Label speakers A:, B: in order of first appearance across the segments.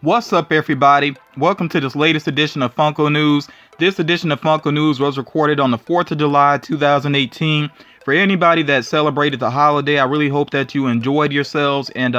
A: What's up, everybody? Welcome to this latest edition of Funko News. This edition of Funko News was recorded on the 4th of July, 2018. For anybody that celebrated the holiday, I really hope that you enjoyed yourselves. And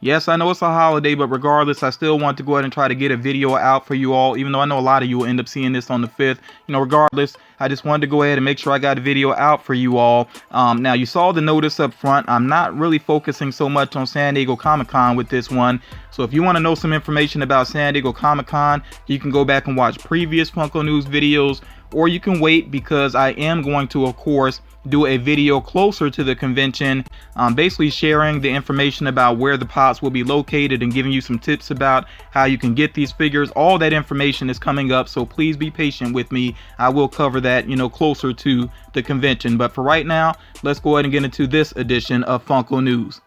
A: yes, I know it's a holiday, but regardless, I still want to go ahead and try to get a video out for you all, even though I know a lot of you will end up seeing this on the 5th. Regardless, I just wanted to go ahead and make sure I got a video out for you all. Now, you saw the notice up front. I'm not really focusing so much on San Diego Comic-Con with this one. So if you want to know some information about San Diego Comic-Con, you can go back and watch previous Funko News videos, or you can wait because I am going to, of course, do a video closer to the convention, basically sharing the information about where the pops will be located and giving you some tips about how you can get these figures. All that information is coming up, so please be patient with me. I will cover that, closer to the convention. But for right now, let's go ahead and get into this edition of Funko News.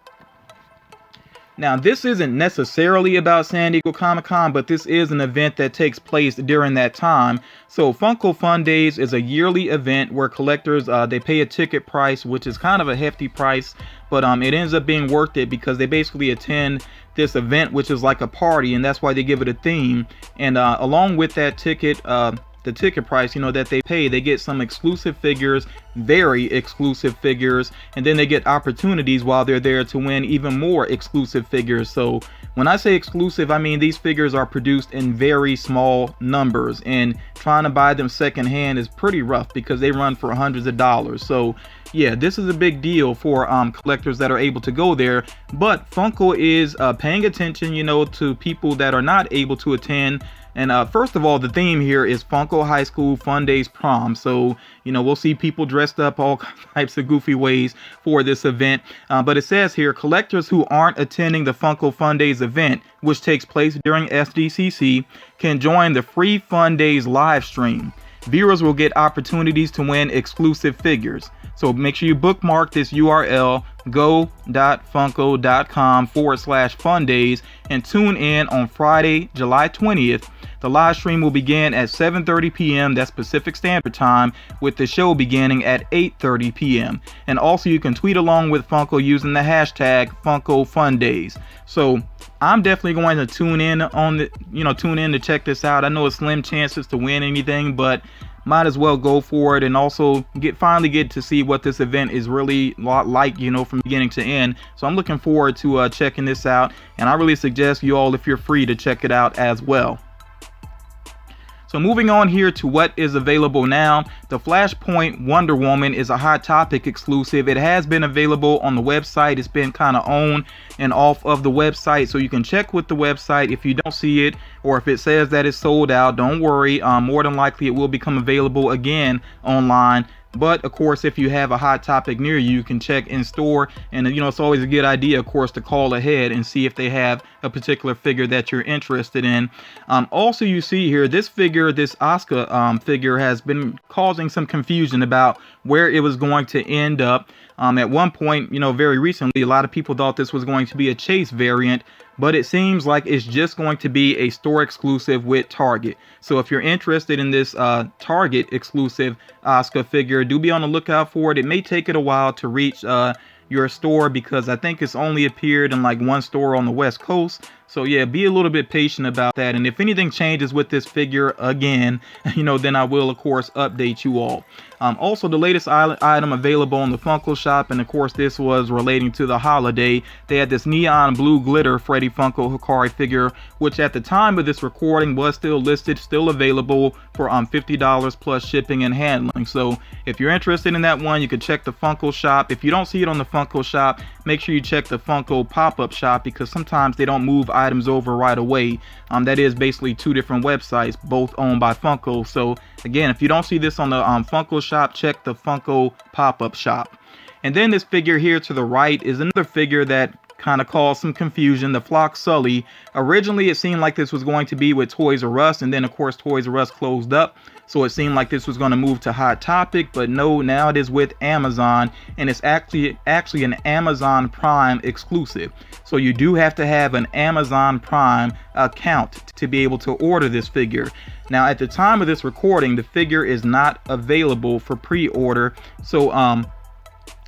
A: Now, this isn't necessarily about San Diego Comic-Con, but this is an event that takes place during that time. So Funko Fun Days is a yearly event where collectors, they pay a ticket price, which is kind of a hefty price, but it ends up being worth it because they basically attend this event, which is like a party, and that's why they give it a theme. And along with that ticket, the ticket price, that they pay, they get some exclusive figures, very exclusive figures, and then they get opportunities while they're there to win even more exclusive figures. So when I say exclusive, I mean these figures are produced in very small numbers, and trying to buy them secondhand is pretty rough because they run for hundreds of dollars. So yeah, this is a big deal for collectors that are able to go there. But Funko is paying attention, to people that are not able to attend. And first of all, the theme here is Funko High School Fun Days Prom. So, we'll see people dressed up all types of goofy ways for this event. But it says here, collectors who aren't attending the Funko Fun Days event, which takes place during SDCC, can join the free Fun Days live stream. Viewers will get opportunities to win exclusive figures. So make sure you bookmark this URL, go.funko.com/fundays, and tune in on Friday, July 20th. The live stream will begin at 7:30 p.m. That's Pacific Standard Time, with the show beginning at 8:30 p.m. And also you can tweet along with Funko using the hashtag FunkoFunDays. So I'm definitely going to tune in to check this out. I know it's slim chances to win anything, but might as well go for it, and also finally get to see what this event is really like, from beginning to end. So I'm looking forward to checking this out, and I really suggest you all, if you're free, to check it out as well. So moving on here to what is available now, the Flashpoint Wonder Woman is a Hot Topic exclusive. It has been available on the website. It's been kind of on and off of the website, so you can check with the website. If you don't see it, or if it says that it's sold out, don't worry. More than likely it will become available again online. But of course, if you have a Hot Topic near you, you can check in store, and it's always a good idea, of course, to call ahead and see if they have a particular figure that you're interested in. Also, you see here, this Asuka figure has been causing some confusion about where it was going to end up. At one point, very recently, a lot of people thought this was going to be a Chase variant, but it seems like it's just going to be a store exclusive with Target. So if you're interested in this Target exclusive Asuka figure, do be on the lookout for it. It may take it a while to reach your store because I think it's only appeared in like one store on the West Coast. So yeah, be a little bit patient about that. And if anything changes with this figure again, then I will, of course, update you all. Also, the latest item available on the Funko shop, and of course this was relating to the holiday. They had this neon blue glitter Freddie Funko Hikari figure, which at the time of this recording was still listed, still available for $50 plus shipping and handling. So if you're interested in that one, you can check the Funko shop. If you don't see it on the Funko shop, make sure you check the Funko pop-up shop, because sometimes they don't move items over right away. That is basically two different websites, both owned by Funko. So again, if you don't see this on the Funko shop, check the Funko pop-up shop. And then this figure here to the right is another figure that kind of caused some confusion, the Flock Sully. Originally, it seemed like this was going to be with Toys R Us, and then of course Toys R Us closed up, so it seemed like this was going to move to Hot Topic, but no, now it is with Amazon, and it's actually an Amazon Prime exclusive. So you do have to have an Amazon Prime account to be able to order this figure. Now, at the time of this recording, the figure is not available for pre-order, so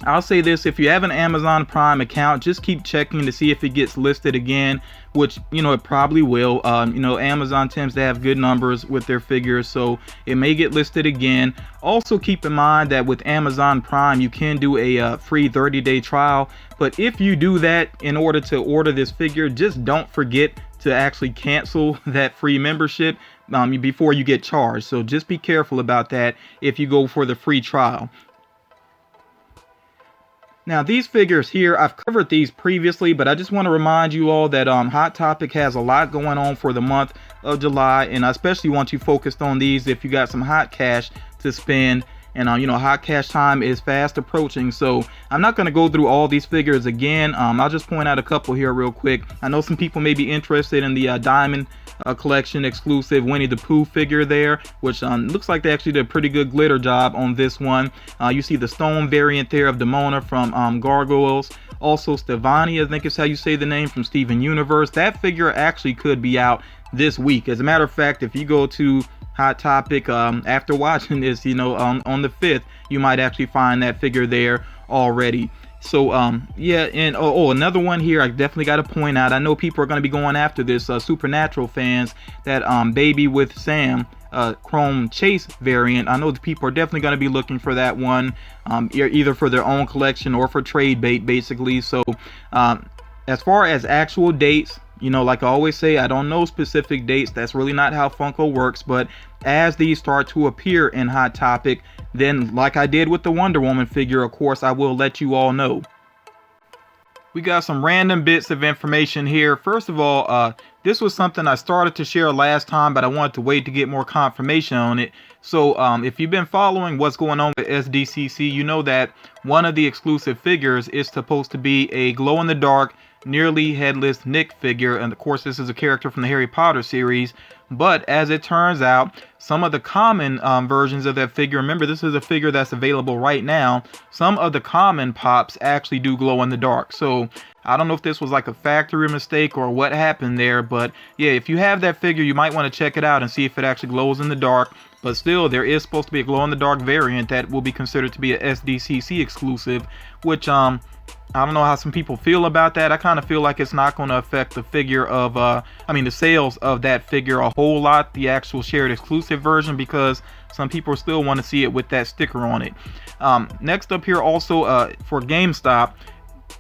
A: I'll say this: if you have an Amazon Prime account, just keep checking to see if it gets listed again, which, it probably will. Amazon tends to have good numbers with their figures, so it may get listed again. Also, keep in mind that with Amazon Prime, you can do a free 30-day trial. But if you do that in order to order this figure, just don't forget to actually cancel that free membership before you get charged. So just be careful about that if you go for the free trial. Now, these figures here, I've covered these previously, but I just want to remind you all that Hot Topic has a lot going on for the month of July, and I especially want you focused on these if you got some hot cash to spend. And hot cash time is fast approaching, so I'm not going to go through all these figures again. I'll just point out a couple here real quick. I know some people may be interested in the Diamond Collection exclusive Winnie the Pooh figure there, which looks like they actually did a pretty good glitter job on this one. You see the stone variant there of Demona from Gargoyles. Also Stevani, I think is how you say the name, from Steven Universe. That figure actually could be out this week. As a matter of fact, if you go to Hot Topic after watching this, on the 5th, you might actually find that figure there already. So yeah, and another one here I definitely got to point out. I know people are going to be going after this, Supernatural fans, that Baby with Sam Chrome Chase variant. I know the people are definitely going to be looking for that one, either for their own collection or for trade bait, basically. So as far as actual dates, like I always say, I don't know specific dates. That's really not how Funko works. But as these start to appear in Hot Topic, then like I did with the Wonder Woman figure, of course, I will let you all know. We got some random bits of information here. First of all, this was something I started to share last time, but I wanted to wait to get more confirmation on it. So if you've been following what's going on with SDCC, you know that one of the exclusive figures is supposed to be a glow-in-the-dark, nearly headless Nick figure, and of course this is a character from the Harry Potter series. But as it turns out, some of the common versions of that figure, remember this is a figure that's available right now, some of the common pops actually do glow in the dark. So I don't know if this was like a factory mistake or what happened there, but yeah, if you have that figure, you might want to check it out and see if it actually glows in the dark. But still, there is supposed to be a glow in the dark variant that will be considered to be a SDCC exclusive, which I don't know how some people feel about that. I kind of feel like it's not going to affect the figure of, the sales of that figure a whole lot, the actual shared exclusive version, because some people still want to see it with that sticker on it. Next up here also for GameStop.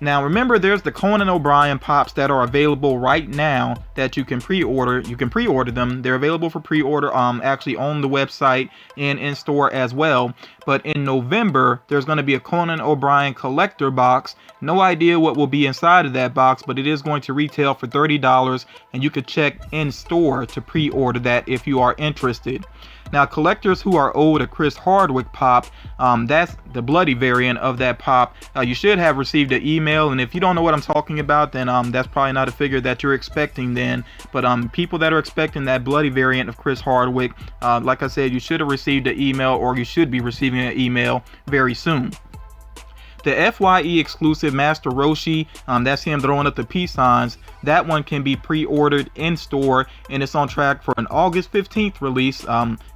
A: Now remember, there's the Conan O'Brien pops that are available right now that you can pre-order. You can pre-order them. They're available for pre-order actually on the website and in store as well. But in November, there's going to be a Conan O'Brien collector box. No idea what will be inside of that box, but it is going to retail for $30, and you could check in store to pre-order that if you are interested. Now, collectors who are owed a Chris Hardwick pop, that's the bloody variant of that pop, you should have received an email. And if you don't know what I'm talking about, then that's probably not a figure that you're expecting then. But people that are expecting that bloody variant of Chris Hardwick, like I said, you should have received an email, or you should be receiving an email very soon. The FYE exclusive Master Roshi, that's him throwing up the peace signs. That one can be pre-ordered in store, and it's on track for an August 15th release.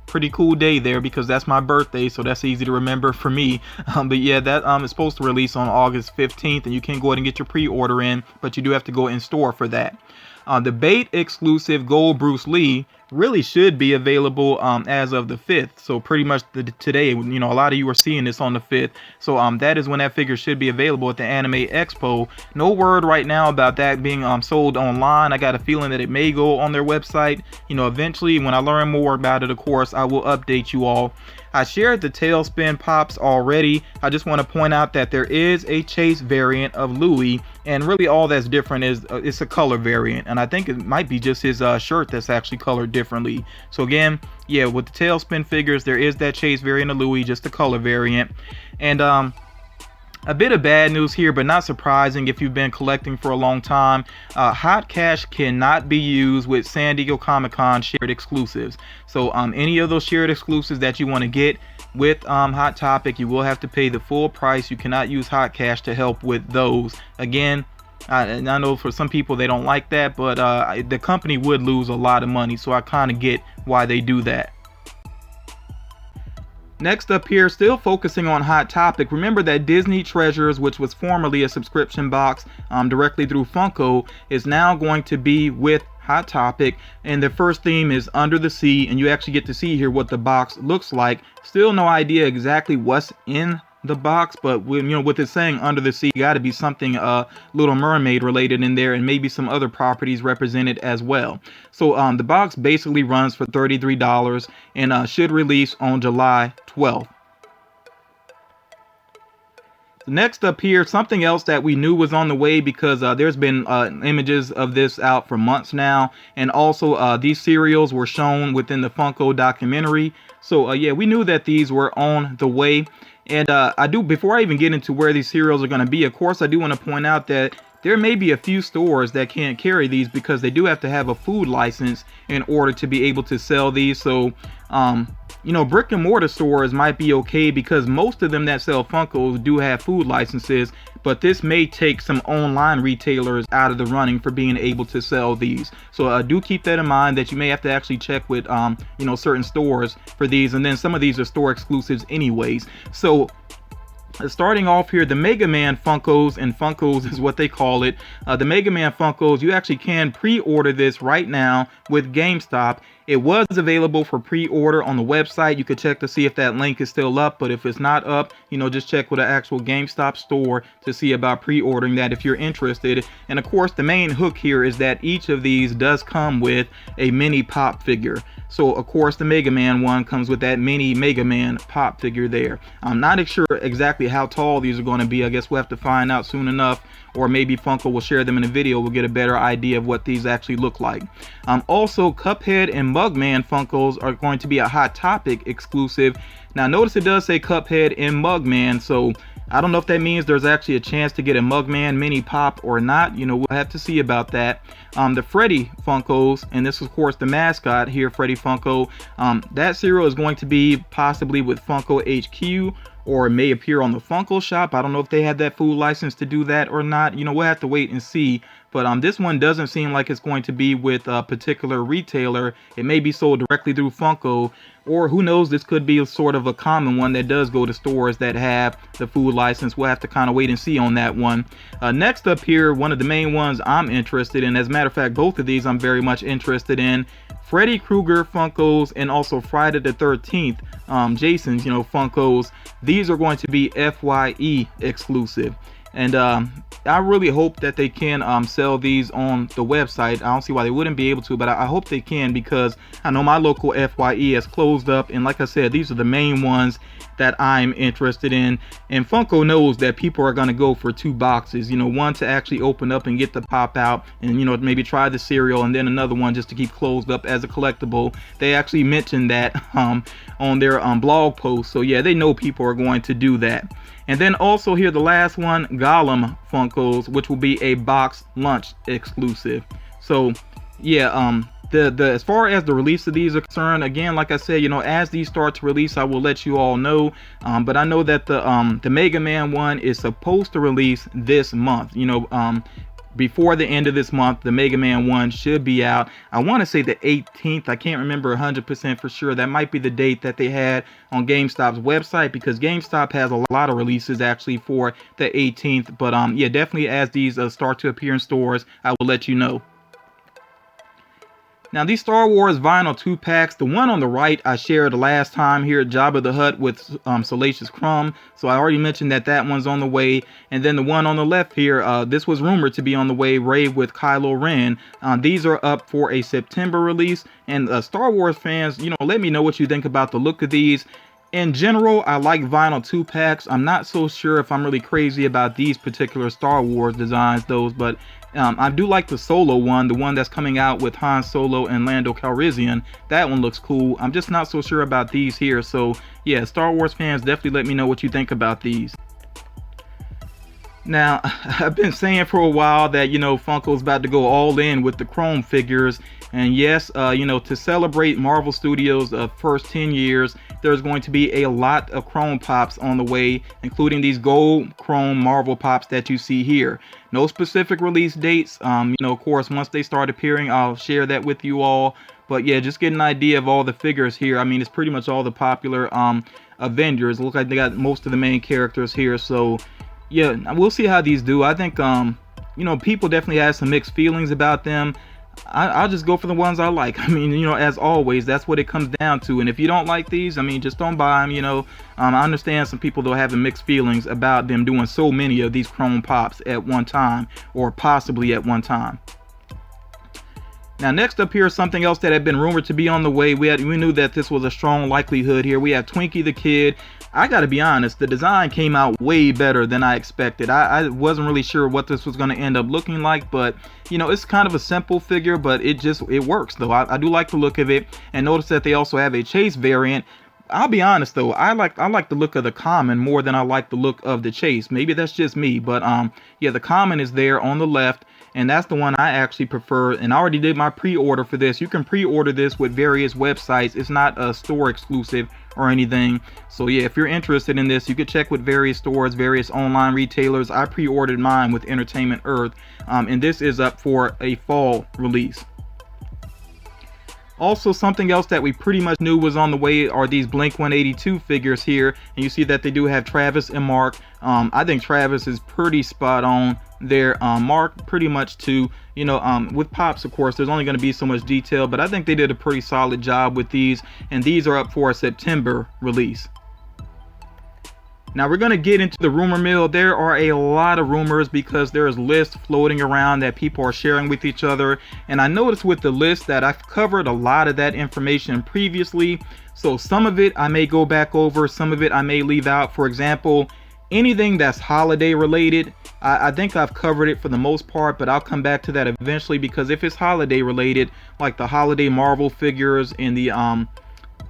A: Pretty cool day there, because that's my birthday, so that's easy to remember for me. But yeah, that is supposed to release on August 15th, and you can go ahead and get your pre-order in, but you do have to go in store for that. The Bait exclusive Gold Bruce Lee really should be available as of the 5th. So pretty much today, a lot of you are seeing this on the 5th. So that is when that figure should be available at the Anime Expo. No word right now about that being sold online. I got a feeling that it may go on their website. Eventually, when I learn more about it, of course, I will update you all. I shared the Tailspin pops already. I just want to point out that there is a Chase variant of Louis, and really all that's different is it's a color variant, and I think it might be just his shirt that's actually colored differently. So again, yeah, with the Tailspin figures, there is that Chase variant of Louis, just the color variant. And a bit of bad news here, but not surprising if you've been collecting for a long time. Hot cash cannot be used with San Diego Comic-Con shared exclusives. So any of those shared exclusives that you want to get with Hot Topic, you will have to pay the full price. You cannot use hot cash to help with those. Again, I know for some people they don't like that, but the company would lose a lot of money, so I kind of get why they do that. Next up here, still focusing on Hot Topic, remember that Disney Treasures, which was formerly a subscription box directly through Funko, is now going to be with Hot Topic, and the first theme is Under the Sea, and you actually get to see here what the box looks like. Still no idea exactly what's in the box, but with it saying Under the Sea, got to be something Little Mermaid related in there, and maybe some other properties represented as well. So the box basically runs for $33 and should release on July 12th. Next up here, something else that we knew was on the way, because there's been images of this out for months now, and also these cereals were shown within the Funko documentary. So yeah, we knew that these were on the way. And before I even get into where these cereals are going to be, of course I do want to point out that there may be a few stores that can't carry these, because they do have to have a food license in order to be able to sell these. So brick and mortar stores might be okay, because most of them that sell Funkos do have food licenses, but this may take some online retailers out of the running for being able to sell these. So do keep that in mind, that you may have to actually check with certain stores for these, and then some of these are store exclusives anyways. So starting off here, the Mega Man Funkos, and Funkos is what they call it. The Mega Man Funkos, you actually can pre-order this right now with GameStop. It was available for pre-order on the website. You could check to see if that link is still up, but if it's not up, just check with an actual GameStop store to see about pre-ordering that if you're interested. And of course, the main hook here is that each of these does come with a mini pop figure. So of course, the Mega Man one comes with that mini Mega Man pop figure there. I'm not sure exactly how tall these are going to be. I guess we'll have to find out soon enough, or maybe Funko will share them in a video. We'll get a better idea of what these actually look like. Also, Cuphead and Mugman Funkos are going to be a Hot Topic exclusive. Now notice it does say Cuphead and Mugman, so I don't know if that means there's actually a chance to get a Mugman mini pop or not. We'll have to see about that. The Freddie Funkos, and this is of course the mascot here, Freddie Funko. That cereal is going to be possibly with Funko HQ, or it may appear on the Funko Shop. I don't know if they had that food license to do that or not. We'll have to wait and see. But this one doesn't seem like it's going to be with a particular retailer. It may be sold directly through Funko, or who knows, this could be sort of a common one that does go to stores that have the food license. We'll have to kind of wait and see on that one. Next up here, one of the main ones I'm interested in, as a matter of fact, both of these I'm very much interested in, Freddy Krueger Funkos and also Friday the 13th, Jason's, Funkos. These are going to be FYE exclusive. And I really hope that they can sell these on the website. I don't see why they wouldn't be able to, but I hope they can, because I know my local FYE has closed up. And like I said, these are the main ones that I'm interested in. And Funko knows that people are going to go for two boxes. One to actually open up and get the pop out, and maybe try the cereal, and then another one just to keep closed up as a collectible. They actually mentioned that on their blog post. So yeah, they know people are going to do that. And then also here, the last one, Gollum Funkos, which will be a box lunch exclusive. So yeah, as far as the release of these are concerned, again, like I said, as these start to release, I will let you all know. But I know that the Mega Man one is supposed to release this month. Before the end of this month, the Mega Man 1 should be out. I want to say the 18th. I can't remember 100% for sure. That might be the date that they had on GameStop's website, because GameStop has a lot of releases actually for the 18th. But yeah, definitely as these start to appear in stores, I will let you know. Now, these Star Wars vinyl 2-packs, the one on the right I shared last time here at Jabba the Hutt with Salacious Crumb. So I already mentioned that one's on the way. And then the one on the left here, this was rumored to be on the way, Rave with Kylo Ren. These are up for a September release. And Star Wars fans, let me know what you think about the look of these. In general, I like vinyl 2-packs. I'm not so sure if I'm really crazy about these particular Star Wars designs, but I do like the Solo one, the one that's coming out with Han Solo and Lando Calrissian. That one looks cool. I'm just not so sure about these here. So yeah, Star Wars fans, definitely let me know what you think about these. Now, I've been saying for a while that, Funko's about to go all in with the Chrome figures. And yes, to celebrate Marvel Studios' first 10 years, there's going to be a lot of Chrome Pops on the way, including these gold Chrome Marvel Pops that you see here. No specific release dates. Of course, once they start appearing, I'll share that with you all. But yeah, just get an idea of all the figures here. I mean, it's pretty much all the popular Avengers. It looks like they got most of the main characters here. So yeah, we'll see how these do. I think people definitely have some mixed feelings about them. I'll just go for the ones I like. I mean, as always, that's what it comes down to. And if you don't like these, I mean, just don't buy them. I understand some people though having mixed feelings about them doing so many of these Chrome Pops at one time, or possibly at one time. Now, next up here is something else that had been rumored to be on the way. We knew that this was a strong likelihood here. We have Twinkie the Kid. I gotta be honest, the design came out way better than I expected. I wasn't really sure what this was gonna end up looking like, but it's kind of a simple figure, but it works though. I do like the look of it, and notice that they also have a chase variant. I'll be honest though, I like the look of the common more than I like the look of the chase. Maybe that's just me, but yeah, the common is there on the left, and that's the one I actually prefer. And I already did my pre-order for this. You can pre-order this with various websites. It's not a store exclusive or anything. So yeah, if you're interested in this, you could check with various stores, various online retailers. I pre-ordered mine with Entertainment Earth, and this is up for a fall release. Also, something else that we pretty much knew was on the way are these Blink 182 figures here, and you see that they do have Travis and Mark. I think Travis is pretty spot on there. Mark pretty much too. With Pops, of course, there's only going to be so much detail, but I think they did a pretty solid job with these, and these are up for a September release. Now we're going to get into the rumor mill. There are a lot of rumors because there's lists floating around that people are sharing with each other. And I noticed with the list that I've covered a lot of that information previously. So some of it I may go back over, some of it I may leave out. For example, anything that's holiday related, I think I've covered it for the most part, but I'll come back to that eventually, because if it's holiday related, like the holiday Marvel figures and the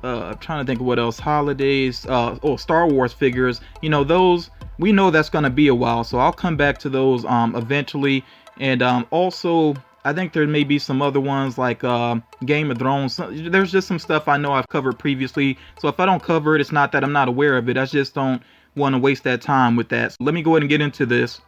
A: I'm trying to think of what else, holidays, Star Wars figures, those, we know that's going to be a while, so I'll come back to those eventually. And also, I think there may be some other ones like Game of Thrones. There's just some stuff I know I've covered previously, so if I don't cover it, it's not that I'm not aware of it, I just don't want to waste that time with that. So let me go ahead and get into this.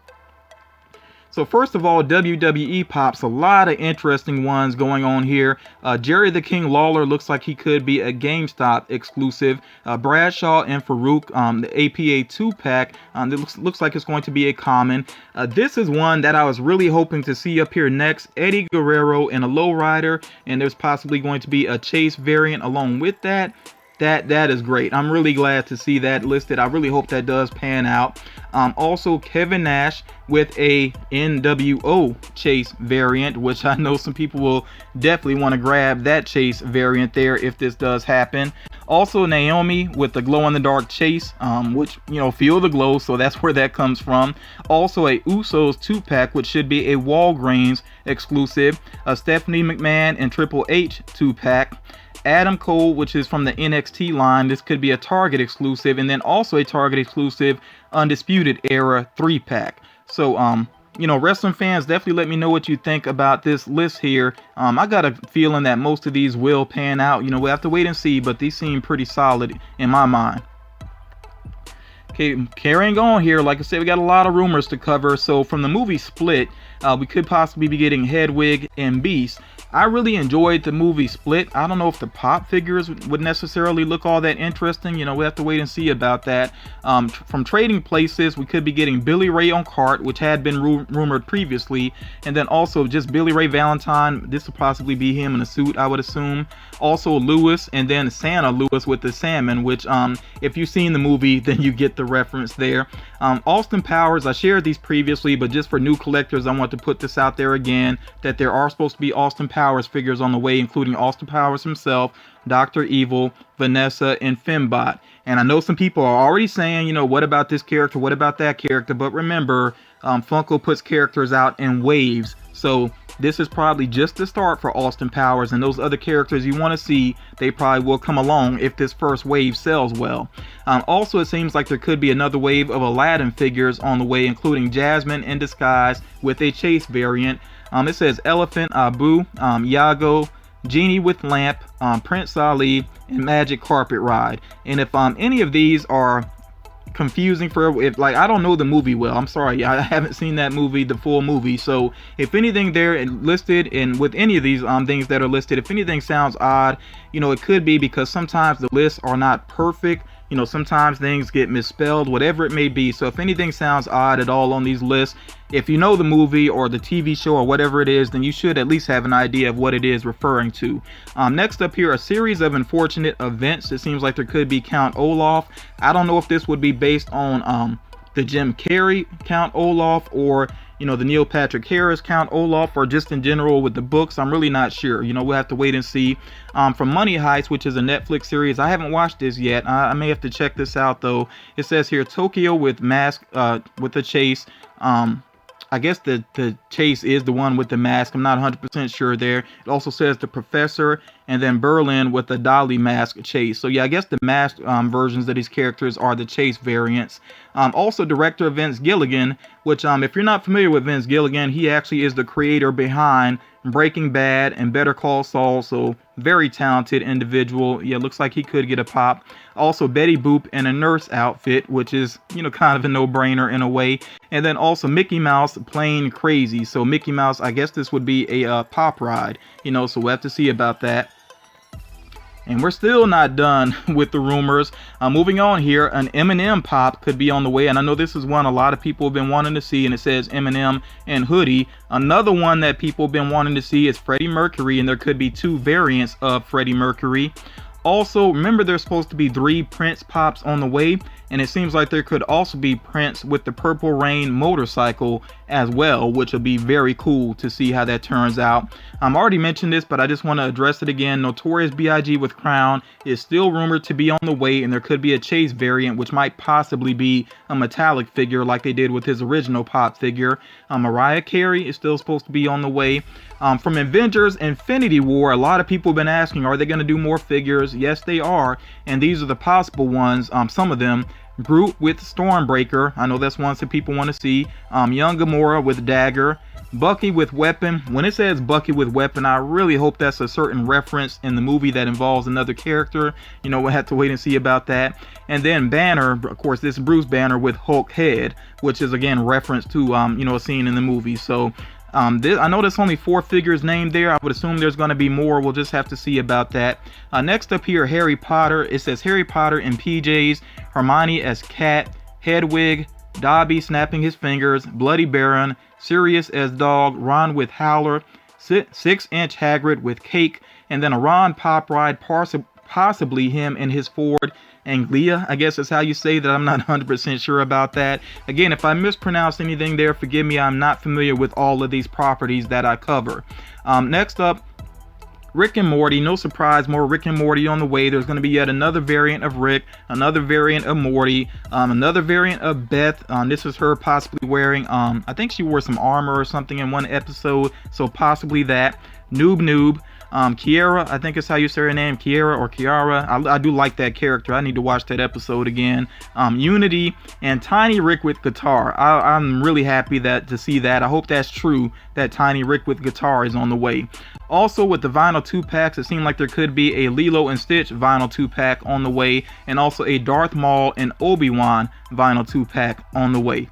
A: So first of all, WWE Pops, a lot of interesting ones going on here. Jerry the King Lawler looks like he could be a GameStop exclusive. Bradshaw and Farouk, the APA 2-pack, it looks like it's going to be a common. This is one that I was really hoping to see up here next. Eddie Guerrero and a Lowrider, and there's possibly going to be a Chase variant along with that. That is great. I'm really glad to see that listed. I really hope that does pan out. Also, Kevin Nash with a NWO Chase variant, which I know some people will definitely want to grab that Chase variant there if this does happen. Also, Naomi with the glow-in-the-dark Chase, which, feel the glow, so that's where that comes from. Also, a Usos 2-pack, which should be a Walgreens exclusive. A Stephanie McMahon and Triple H 2-pack. Adam Cole, which is from the NXT line. This could be a Target exclusive, and then also a Target exclusive Undisputed Era 3-pack. So, wrestling fans, definitely let me know what you think about this list here. I got a feeling that most of these will pan out. We'll have to wait and see, but these seem pretty solid in my mind. Okay, carrying on here, like I said, we got a lot of rumors to cover. So from the movie Split, we could possibly be getting Hedwig and Beast. I really enjoyed the movie Split. I don't know if the Pop figures would necessarily look all that interesting. We have to wait and see about that. From Trading Places, we could be getting Billy Ray on cart, which had been rumored previously. And then also just Billy Ray Valentine. This will possibly be him in a suit, I would assume. Also Lewis, and then Santa Lewis with the salmon, which if you've seen the movie, then you get the reference there. Austin Powers, I shared these previously, but just for new collectors, I want to put this out there again, that there are supposed to be Austin Powers figures on the way, including Austin Powers himself, Dr. Evil, Vanessa, and Fembot. And I know some people are already saying, what about this character? What about that character? But remember, Funko puts characters out in waves. So this is probably just the start for Austin Powers, and those other characters you want to see, they probably will come along if this first wave sells well. Also, it seems like there could be another wave of Aladdin figures on the way, including Jasmine in disguise with a Chase variant. It says Elephant, Abu, Iago, Genie with Lamp, Prince Ali, and Magic Carpet Ride. And if any of these are confusing for, if I don't know the movie well, I'm sorry, I haven't seen that movie, the full movie. So if anything there listed, and with any of these things that are listed, if anything sounds odd, it could be because sometimes the lists are not perfect You know, sometimes things get misspelled, whatever it may be. So if anything sounds odd at all on these lists, if you know the movie or the TV show or whatever it is, then you should at least have an idea of what it is referring to. Next up here, a series of unfortunate events. It seems like there could be Count Olaf. I don't know if this would be based on the Jim Carrey Count Olaf, or you know, the Neil Patrick Harris Count Olaf, or just in general with the books. I'm really not sure. You know, we'll have to wait and see. From Money Heist, which is a Netflix series, I haven't watched this yet. I may have to check this out though. It says here Tokyo with mask with the chase. I guess the chase is the one with the mask. I'm not 100% sure there. It also says the professor, and then Berlin with the dolly mask chase. So yeah, I guess the masked versions of these characters are the chase variants. Also, director Vince Gilligan, which if you're not familiar with Vince Gilligan, he actually is the creator behind Breaking Bad and Better Call Saul. So very talented individual. Yeah, looks like he could get a pop. Also Betty Boop in a nurse outfit, which is, you know, kind of a no-brainer in a way. And then also Mickey Mouse playing crazy. So Mickey Mouse, I guess this would be a pop ride, you know, so we'll have to see about that. And we're still not done with the rumors. Moving on here, an Eminem pop could be on the way. And I know this is one a lot of people have been wanting to see, and it says Eminem and hoodie. Another one that people have been wanting to see is Freddie Mercury, and there could be 2 variants of Freddie Mercury. Also, remember there's supposed to be 3 Prince pops on the way, and it seems like there could also be Prince with the Purple Rain motorcycle as well, which will be very cool to see how that turns out. I already mentioned this, but I just want to address it again. Notorious B.I.G. with Crown is still rumored to be on the way, and there could be a Chase variant, which might possibly be a metallic figure like they did with his original pop figure. Mariah Carey is still supposed to be on the way. From Avengers Infinity War, a lot of people have been asking, are they going to do more figures? Yes, they are, and these are the possible ones. Some of them. Groot with Stormbreaker, I know that's one that people want to see. Young Gamora with Dagger. Bucky with Weapon. When it says Bucky with Weapon, I really hope that's a certain reference in the movie that involves another character. You know, we'll have to wait and see about that. And then Banner, of course, this is Bruce Banner with Hulk head, which is again reference to you know, a scene in the movie. So I know there's only 4 figures named there. I would assume there's going to be more. We'll just have to see about that. Next up here, Harry Potter. It says Harry Potter in PJs, Hermione as Cat, Hedwig, Dobby snapping his fingers, Bloody Baron, Sirius as Dog, Ron with Howler, 6-inch Hagrid with Cake, and then a Ron pop ride, possibly him and his Ford Anglia, I guess is how you say that. I'm not 100% sure about that. Again, if I mispronounce anything there, forgive me. I'm not familiar with all of these properties that I cover. Next up, Rick and Morty. No surprise, more Rick and Morty on the way. There's going to be yet another variant of Rick, another variant of Morty, another variant of Beth. This is her possibly wearing, I think she wore some armor or something in one episode, so possibly that. Noob. Kiara, I think is how you say her name, Kiara or Kiara. I do like that character. I need to watch that episode again. Unity and Tiny Rick with guitar. I'm really happy to see that. I hope that's true, that Tiny Rick with guitar is on the way. Also, with the vinyl 2-packs, it seemed like there could be a Lilo and Stitch vinyl 2-pack on the way, and also a Darth Maul and Obi-Wan vinyl 2-pack on the way.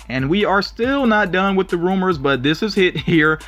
A: And we are still not done with the rumors, but this is it here.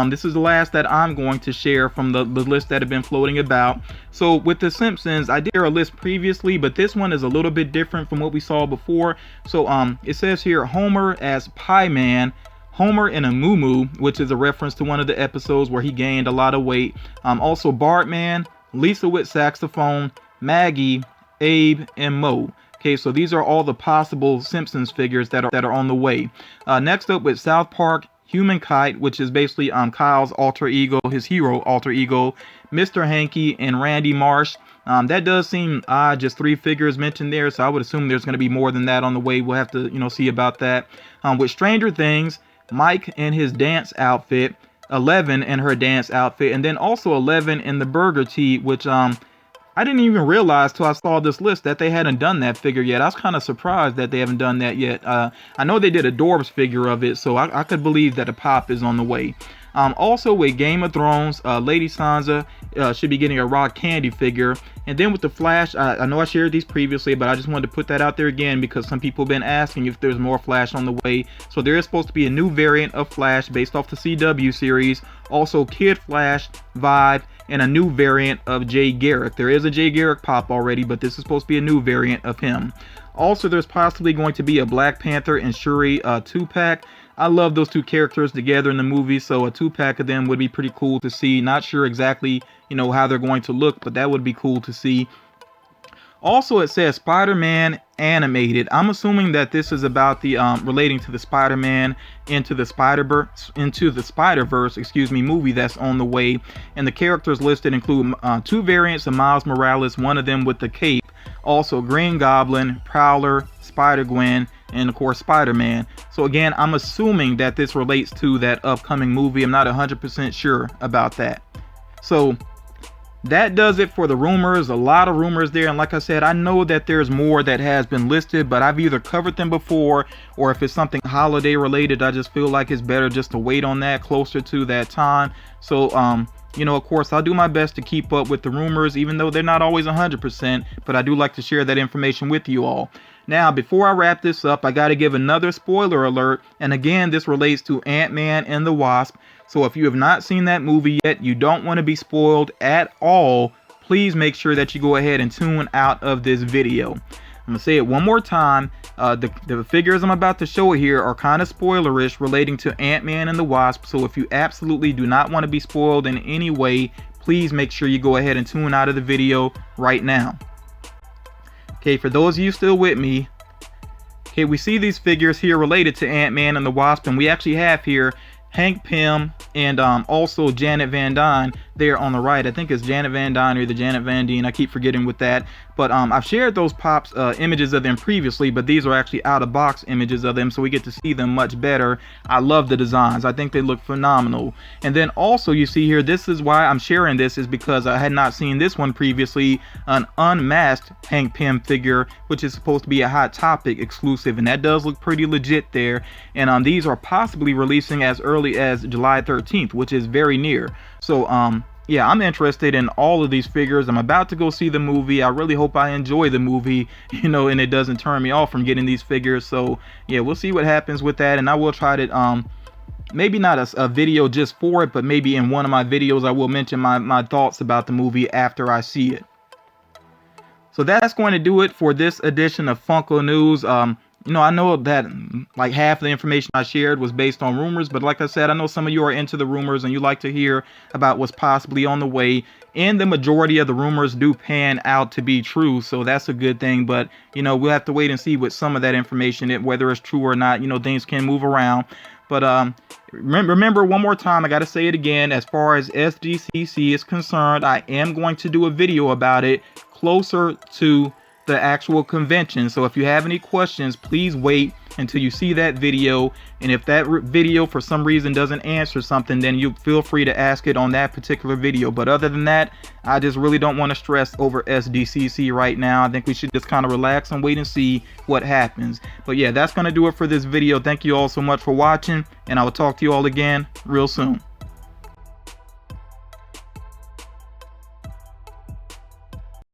A: This is the last that I'm going to share from the list that have been floating about. So with the Simpsons, I did a list previously, but this one is a little bit different from what we saw before. So it says here Homer as Pie Man, Homer in a moo-moo, which is a reference to one of the episodes where he gained a lot of weight. Also Bartman, Lisa with saxophone, Maggie, Abe, and Moe. Okay, so these are all the possible Simpsons figures that are on the way. Next up with South Park, Human Kite, which is basically Kyle's alter ego, his hero alter ego, Mr. Hanky, and Randy Marsh. That does seem odd, just 3 figures mentioned there, so I would assume there's going to be more than that on the way. We'll have to, see about that. With Stranger Things, Mike in his dance outfit, 11 in her dance outfit, and then also 11 in the burger tee, which I didn't even realize till I saw this list that they hadn't done that figure yet. I was kind of surprised that they haven't done that yet. I know they did a Dorbs figure of it, so I could believe that a pop is on the way. Also with Game of Thrones, Lady Sansa should be getting a Rock Candy figure. And then with the Flash, I know I shared these previously, but I just wanted to put that out there again because some people have been asking if there's more Flash on the way. So there is supposed to be a new variant of Flash based off the CW series. Also Kid Flash, Vibe, and a new variant of Jay Garrick. There is a Jay Garrick pop already, but this is supposed to be a new variant of him. Also, there's possibly going to be a Black Panther and Shuri 2-pack. I love those two characters together in the movie, so a 2-pack of them would be pretty cool to see. Not sure exactly, how they're going to look, but that would be cool to see. Also, it says Spiderman Animated. I'm assuming that this is about the relating to the Spider-Man into the Spider-Verse, movie that's on the way. And the characters listed include 2 variants of Miles Morales, one of them with the cape. Also, Green Goblin, Prowler, Spider-Gwen, and of course Spider-Man. So again, I'm assuming that this relates to that upcoming movie. I'm not 100% sure about that. So that does it for the rumors. A lot of rumors there, and like I said, I know that there's more that has been listed, but I've either covered them before, or if it's something holiday related, I just feel like it's better just to wait on that closer to that time. So of course, I'll do my best to keep up with the rumors, even though they're not always 100%, but I do like to share that information with you all. Now, before I wrap this up, I got to give another spoiler alert, and again, this relates to Ant-Man and the Wasp. So if you have not seen that movie yet, you don't want to be spoiled at all, please make sure that you go ahead and tune out of this video. I'm going to say it one more time. The figures I'm about to show here are kind of spoilerish relating to Ant-Man and the Wasp. So if you absolutely do not want to be spoiled in any way, please make sure you go ahead and tune out of the video right now. Okay, for those of you still with me, okay, we see these figures here related to Ant-Man and the Wasp, and we actually have here Hank Pym and also Janet Van Dyne there on the right. I think it's Janet Van Dyne or the Janet Van Dyne. I keep forgetting with that. But I've shared those pops images of them previously, but these are actually out of box images of them, so we get to see them much better. I love the designs. I think they look phenomenal. And then also you see here, this is why I'm sharing this, is because I had not seen this one previously, an unmasked Hank Pym figure, which is supposed to be a Hot Topic exclusive, and that does look pretty legit there. And these are possibly releasing as early as July 13th, which is very near. So yeah, I'm interested in all of these figures. I'm about to go see the movie. I really hope I enjoy the movie, and it doesn't turn me off from getting these figures. So yeah, we'll see what happens with that, and I will try to maybe not a video just for it, but maybe in one of my videos I will mention my thoughts about the movie after I see it. So that's going to do it for this edition of Funko News. I know that like half the information I shared was based on rumors, but like I said, I know some of you are into the rumors and you like to hear about what's possibly on the way. And the majority of the rumors do pan out to be true, so that's a good thing. But we'll have to wait and see with some of that information, whether it's true or not. Things can move around. But remember, one more time, I got to say it again, as far as SDCC is concerned, I am going to do a video about it closer to the actual convention. So if you have any questions, please wait until you see that video, and if that video for some reason doesn't answer something, then you feel free to ask it on that particular video. But other than that, I just really don't want to stress over SDCC right now. I think we should just kind of relax and wait and see what happens. But yeah, that's going to do it for this video. Thank you all so much for watching, and I will talk to you all again real soon.